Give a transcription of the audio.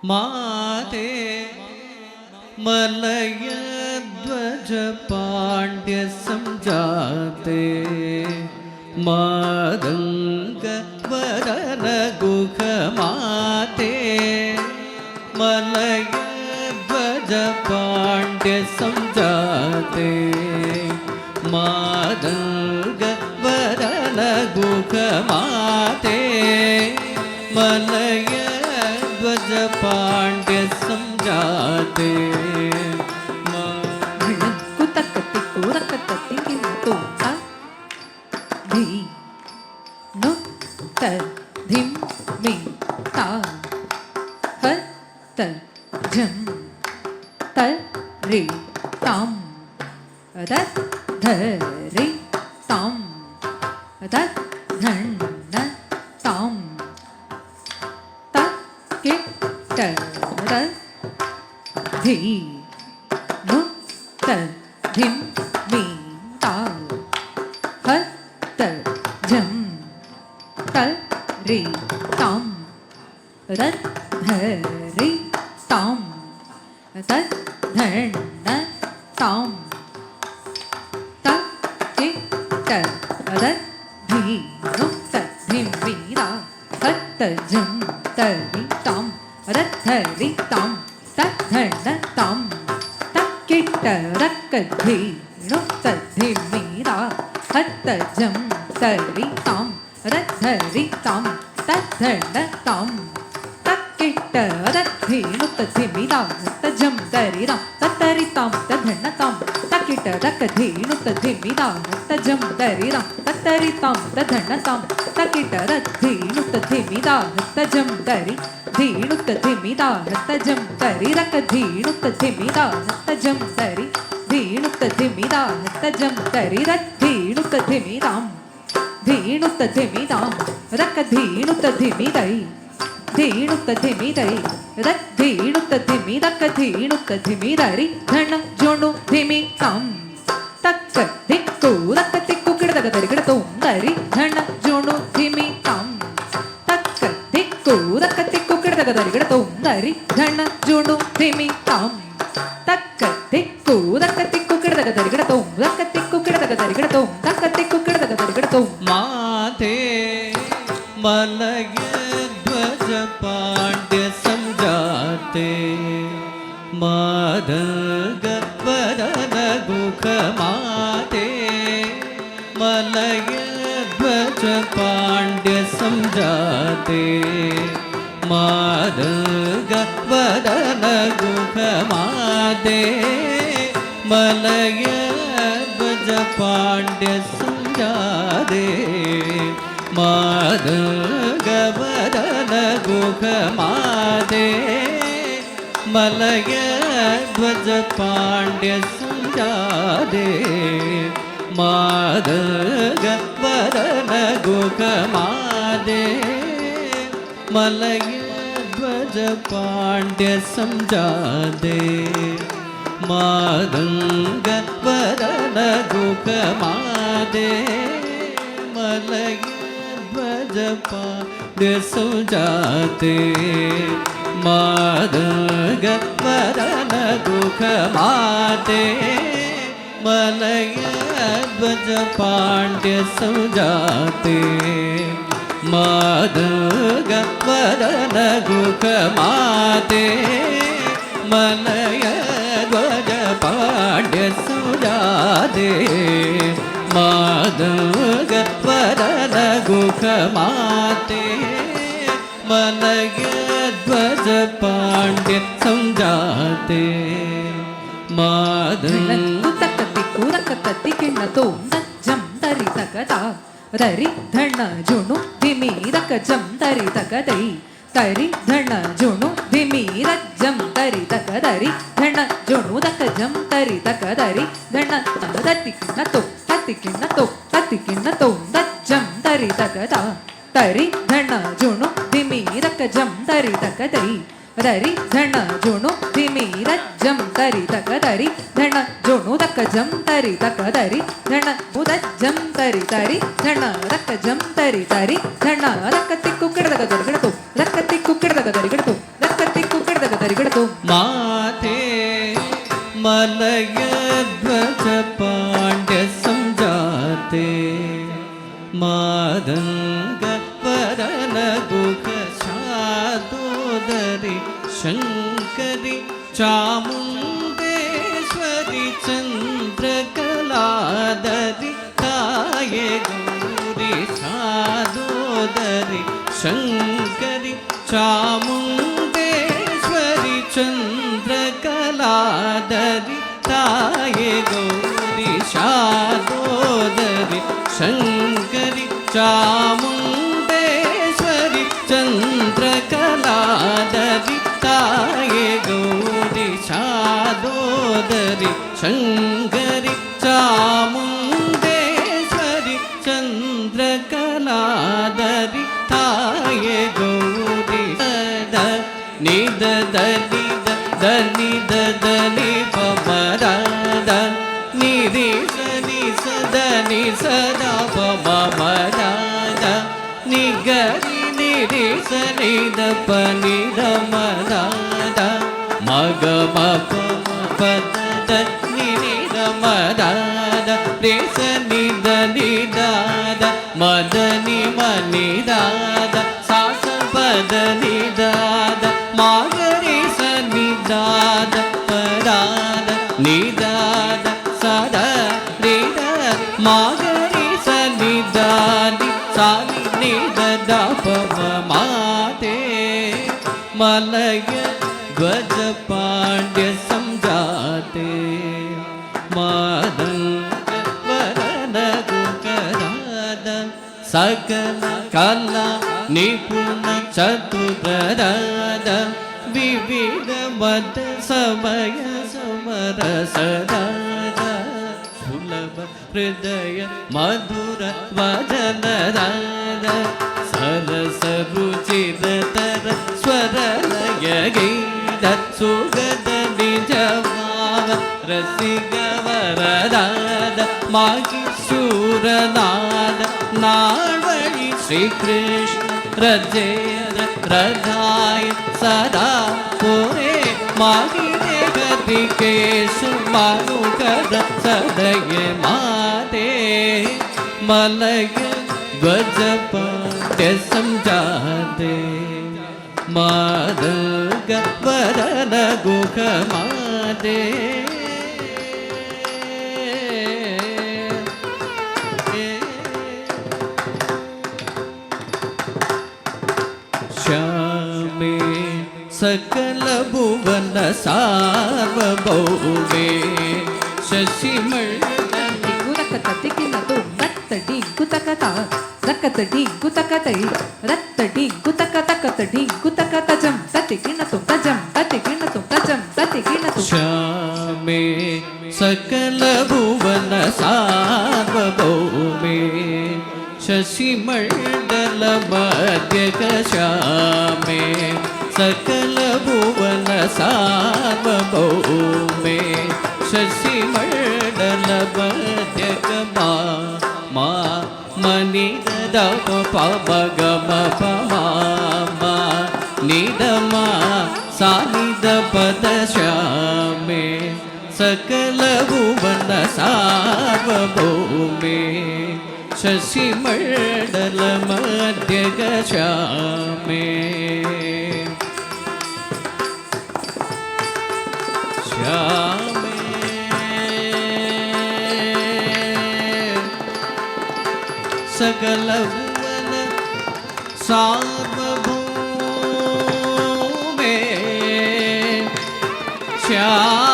ಮಾತೆ ಮಲಯ ಧ್ವಜ ಪಾಂಡ್ಯ ಸಂಜಾತೆ ಮಾದಂಗ ವರನ ಗುಹ ಮಾತೆ ಮಲಯ ಧ್ವಜ ಪಾಂಡ್ಯ ಸಂಜಾತೆ ಮಾದಂಗ ವರನ ಗುಹ ಮಾತೆ ಮಲಯ ಧ್ವಜ ಪಾಂಡ್ಯ ಸಂಜಾತೆ ಮಾತೆ ಮಲಯ ಧ್ವಜ ಪಾಂಡ್ಯ ಸಂಜಾತೆ ಮಾದಂಗ ವರನ ಗುಹ ಮಾತೆ ಮಲಯ ಧ್ವಜ ಪಾಂಡ್ಯ ಸಂಜಾತೆ ಮಾದಂಗ ವರನ ಗುಹ ಮಾತೆ ಮಲಯ ಧ್ವಜ ಪಾಂಡ್ಯ ಸಂಜಾತೆ ಮಾದಂಗ ವರನ ಗುಹ ಮಾತೆ ಮಲಯ ಧ್ವಜ ಪಾಂಡ್ಯ ಸಂಜಾತೆ ಮಾದಂಗ ವರನ ಗುಹ ಮಾತೆ ಮಲಯ ಧ್ವಜ ಪಾಂಡ್ಯ ಸಂಜಾತೆ ಮಾದಂಗ ವರನ ಗುಹ ಮಾತೆ ಮಲಯ ಧ್ವಜ ಪಾಂಡ್ಯ ಸಂಜಾತೆ ಮಾದಂಗ ವರನ ಗುಹ ಮಾತೆ ಮಲಯ ಧ್ವಜ ಪಾಂಡ್ಯ ಸಂಜಾತೆ ಮಾದಂಗ ವರನ ಗುಹ ಮಾತೆ ಮಲಯ ಧ್ವಜ ಪಾಂಡ್ಯ ಸಂಜಾತೆ ಮಾದಂಗ ವರನ ಗುಹ ಮಾತೆ ಮಲಯ ಧ್ವಜ ಪಾಂಡ್ಯ ಸಂಜಾತೆ ತರಿ ಧಣ ಜುಣು ಧಿಮೀರಕ ಜಂ ತರಿ ತಕದೈ ತರಿ ಧಣ ಜುಣು ಧಿಮೀರಜ್ಜಂ ತರಿ ತಕದರಿ ಧಣ ಜುಣು ದಕ ಜಂ ತರಿ ತಕದರಿ ಧಣ ತತಿ ಕಿನ್ನತೋ ತತಿ ಕಿನ್ನತೋ ತತಿ ಕಿನ್ನತೋ ದಜ್ಜಂ ತರಿ ತಕದ ತರಿ ಧಣ ಜುಣು ಧಿಮೀರಕ ಜಂ ತರಿ ತಕದೈ ರರಿ ಧಣ ಜುಣು ಧಿಮೀರಜ್ಜಂ ತರಿ ತಕದರಿ ಧಣ ಜುಣು ದಕ ಜಂ ತರಿ ತಕದರಿ ಧಣ ಮುದಜ್ಜಂ ತರಿ ತರಿ ಧಣ ರಕ ಜಂ ತರಿ ತರಿ ಧಣ ರಕ ತಿಕ್ಕು ಕಿಡದಗ ದೊಡ್ಗಡತು ರಕ ತಿಕ್ಕು ಕಿಡದಗ ದೊಡ್ಗಡತು ರಕ ತಿಕ್ಕು ಕಿಡ ತರಿಗಿಡತು ಮಾತೆ ಮಲಯಧ್ವಜ ಪಾಂಡ್ಯ ಸಂಜಾತೆ ಮಾದಂಗ ವರನ ಗುಹ ಶಾದೋದರಿ ಶಂಕರಿ ಚಾಮುಂಡೇಶ್ವರಿ ಚಂದ್ರಕಲಾದರಿ ತಾಯೆ ಗೌರಿ ಶಾದೋದರಿ ಶಂಕರಿ ಚಾಮುಂಡೇಶ್ವರಿ ಚಂದ್ರಕಲಾದರಿ ತಾಯೆ ಗೌರಿ ಶಾದೋದರಿ ಶಂಕರಿ ಚಾಮುಂಡೇಶ್ವರಿ ಚಂದ್ರಕಲಾದರಿ ತಾಯೆ ಗೌರಿ ಶಾದೋದರಿ ಶಂಕರಿ ಚಾಮುಂಡೇಶ್ವರಿ ಚಂದ್ರಕಲಾದರಿ ತಾಯೆ ಗೌರಿ ನಿದ ದನಿದ ದನಿದ ದನಿ ಪಮರಾದ ನಿರಿ ಸನಿ ಸದನಿ ಸದಾ ಪಮರಾದ ನಿಗರಿ ನಿರಿ ಸನಿದ ಪನಿದ ಮರಾದ ಮಗ ಮಪ ಪದ ನಿರಿದ ಮರಾದ ರೇ ಸನಿದ ನಿದಾದ ಮದನಿ ಮನಿದಾದ ಸಾಸ ಪದ ನಿದಾದ ಮಾಗರಿ ಸನಿದಾದ ಪರಾದ ನಿದಾದ ಸದ ರೇದ ಮಾಗರಿ ಸನಿದಾದಿ ಸಾಲಿ ನಿದ ಪಮ ಮಾತೆ ಮಲಯ ಧ್ವಜ ಪಾಂಡ್ಯ ಸಂಜಾತೆ ಮಾದಂಗ ವರನ ಗುಕರಾದ ಸಕಲ ಕಲಾ ನಿಪುಣ ಚತುರರಾದ ವಿವಿಧ ಮದ ಸಮಯ ಸಮರಸರಾದ ಸುಲಭ ಹೃದಯ ಮಧುರ ವದನರಾದ ಸರಸ ರುಚಿರ ತರ ಸ್ವರಲಯ ಗೀತ ಸುಗದ ನಿಜವಾವ ರಸಿಗವರರಾದ ಮಾಗಿಶೂರನಾದ ನಾಳ್ವಳಿ ಶ್ರೀಕೃಷ್ಣ ರಜೇರ ರಧಾಯ ಸದಾ ಪುರೇ ಮಾಗಿದೆ ಗತಿಕೇಶು ಮಾನುಕದ ಸದಯ ಮಾತೆ ಮಲಯ ಧ್ವಜ ಪಾಂಡ್ಯ ಸಂಜಾತೆ ಮಾದಗ ವರನ ಗುಹ ಮಾತೆ श्यामे सकल भुवन सार्वभौमे शशिमण्डल ಡಿಂಗುತಕ ತತಿಕಿನತು ರತ್ತ ಡಿಂಗುತಕತ ರಕ್ಕತ ಡಿಂಗುತಕತೈ ರತ್ತ ಡಿಂಗುತಕ ತಕತ ಡಿಂಗುತಕ ತಜಂ ತತಿಕಿನತು ತಜಂ ತತಿಕಿನತು ತಜಂ ತತಿಕಿನತು श्यामे सकल भुवन सार्वभौमे शशिमण्डल मध्यक श्यामे सकल भुवन सार्वभौमे शशिमण्डल मध्यक मा मनि दप पम गम पमा निदम सानिद पद श्यामे सकल भुवन सार्वभौमे शशिमण्डल मध्यक श्यामे श्यामे सकल भुवन सार्वभौमे श्यामे